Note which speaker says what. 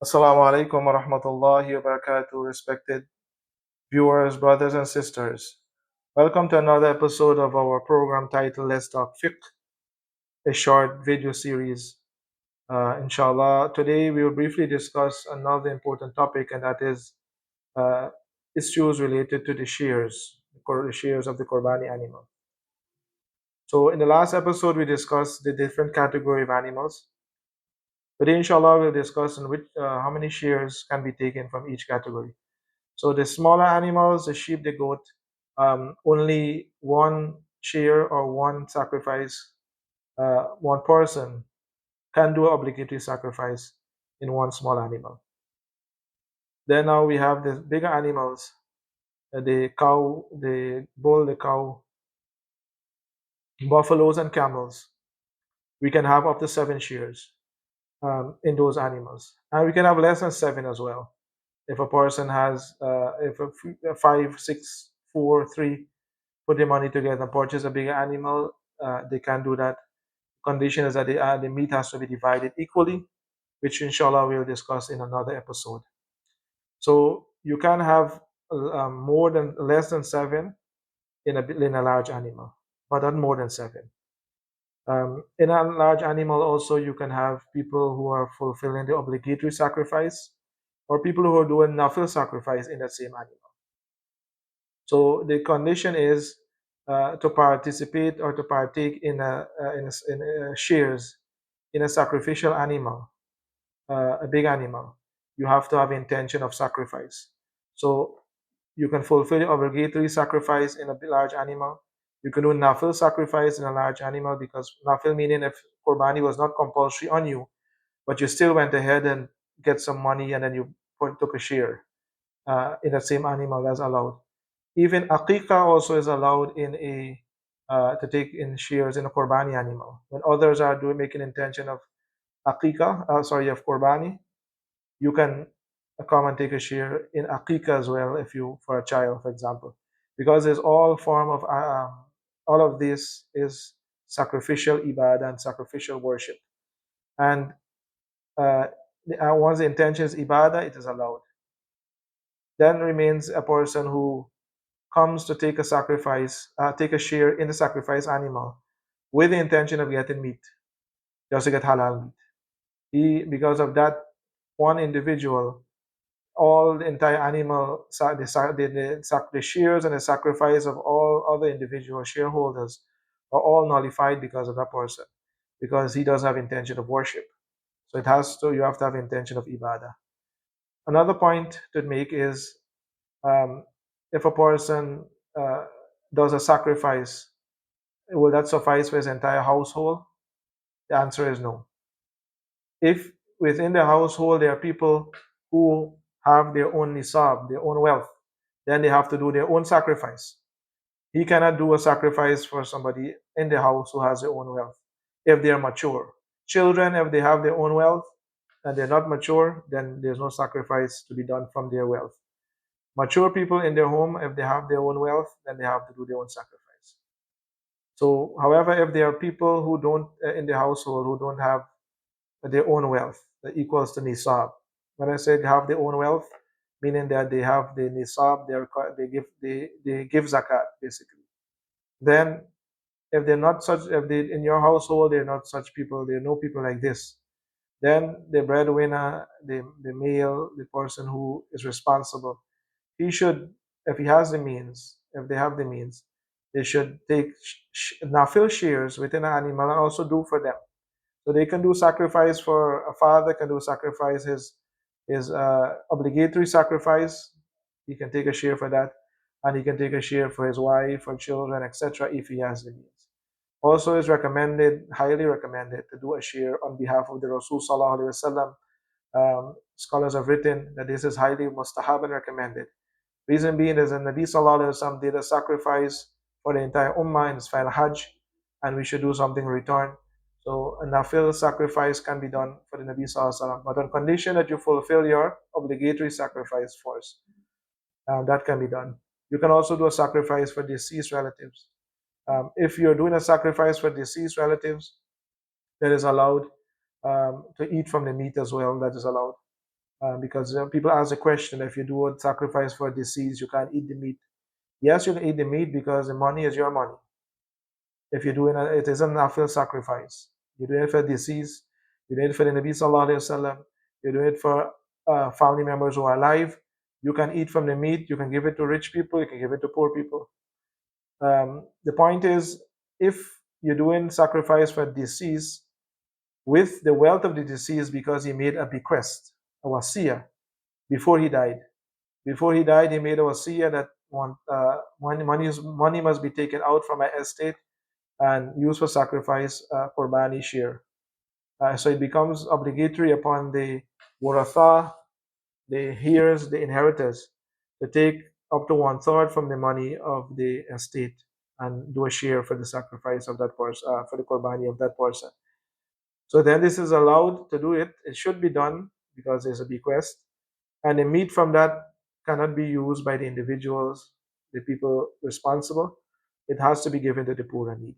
Speaker 1: Assalamu alaikum wa rahmatullahi wa barakatuh, respected viewers, brothers and sisters. Welcome to another episode of our program titled Let's Talk Fiqh, a short video series. Inshallah, today we will briefly discuss another important topic, and that is uh, issues related to the shears of the Qurbani animal. So, in the last episode, we discussed the different category of animals. Today, inshallah, we'll discuss how many shears can be taken from each category. So the smaller animals, the sheep, the goat, only one shear or one sacrifice, one person can do obligatory sacrifice in one small animal. Then now we have the bigger animals, the cow, the bull, the cow, buffaloes and camels. We can have up to 7 shears in those animals, and we can have less than 7 as well. If a person has, if a 5, 6, 4, 3, put their money together and purchase a bigger animal, they can do that. Condition is that the meat has to be divided equally, which inshallah we'll discuss in another episode. So you can have less than 7 in a large animal, but not more than 7. In a large animal also you can have people who are fulfilling the obligatory sacrifice or people who are doing nafil sacrifice in that same animal. So the condition is to participate or to partake in shares in a sacrificial animal, a big animal. You have to have intention of sacrifice. So you can fulfill the obligatory sacrifice in a large animal. You can do nafil sacrifice in a large animal, because nafil meaning if Qurbani was not compulsory on you, but you still went ahead and get some money and then you took a share in the same animal, that's allowed. Even aqiqah also is allowed to take in shears in a Qurbani animal. When others are making intention of of Qurbani, you can come and take a shear in aqiqah as well if you for a child, for example, because there's all of this is sacrificial ibadah and sacrificial worship, and uh, once the intention is ibadah, it is allowed. Then remains a person who comes to take take a share in the sacrifice animal with the intention of getting meat, just to get halal meat. Because of that one individual, all the entire animal, the shears and the sacrifice of all other individual shareholders are all nullified because of that person, because he doesn't have intention of worship. So you have to have intention of ibadah. Another point to make is um, if a person uh, does a sacrifice, will that suffice for his entire household? The answer is no. If within the household there are people who have their own nisab, their own wealth, then they have to do their own sacrifice. He cannot do a sacrifice for somebody in the house who has their own wealth if they are mature. Children, if they have their own wealth and they're not mature, then there's no sacrifice to be done from their wealth. Mature people in their home, if they have their own wealth, then they have to do their own sacrifice. So, however, if there are people who don't in the household who don't have their own wealth, that equals to nisab. When I say they have their own wealth, meaning that they have the nisab, they give zakat basically. Then, if they in your household they're not such people, there are no people like this. Then the breadwinner, the male, the person who is responsible, he should, if he has the means, if they have the means, they should take nafil shares within an animal and also do for them. So they can do sacrifice for a father, can do sacrifice his obligatory sacrifice. He can take a share for that, and he can take a share for his wife, for children, etc. if he has the means. Also, is recommended, highly recommended, to do a share on behalf of the Rasul Sallallahu Alaihi Wasallam. Scholars have written that this is highly mustahab and recommended. Reason being is that Nabi Sallallahu Alaihi Wasallam did a sacrifice for the entire Ummah in his final Hajj, and we should do something in return. So a nafil sacrifice can be done for the Nabi Sallallahu Alaihi Wasallam, but on condition that you fulfill your obligatory sacrifice first. That can be done. You can also do a sacrifice for deceased relatives. If you're doing a sacrifice for deceased relatives, that is allowed to eat from the meat as well. That is allowed. because people ask the question, if you do a sacrifice for a deceased, you can't eat the meat. Yes, you can eat the meat because the money is your money. If you're doing it, it is a nafil sacrifice. You're doing it for deceased. You're doing it for the Nabi Sallallahu Alaihi Wasallam. You're doing it for family members who are alive. You can eat from the meat. You can give it to rich people. You can give it to poor people. The point is, if you're doing sacrifice for deceased with the wealth of the deceased because he made a bequest, a wasiyah, before he died. Before he died, he made a wasiyah that money must be taken out from my estate and used for sacrifice, qurbani share. So it becomes obligatory upon the waratha, the heirs, the inheritors, to take up to one third from the money of the estate and do a share for the sacrifice of that person, for the qurbani of that person. So then this is allowed to do it. It should be done because there's a bequest. And the meat from that cannot be used by the individuals, the people responsible. It has to be given to the poor and needy.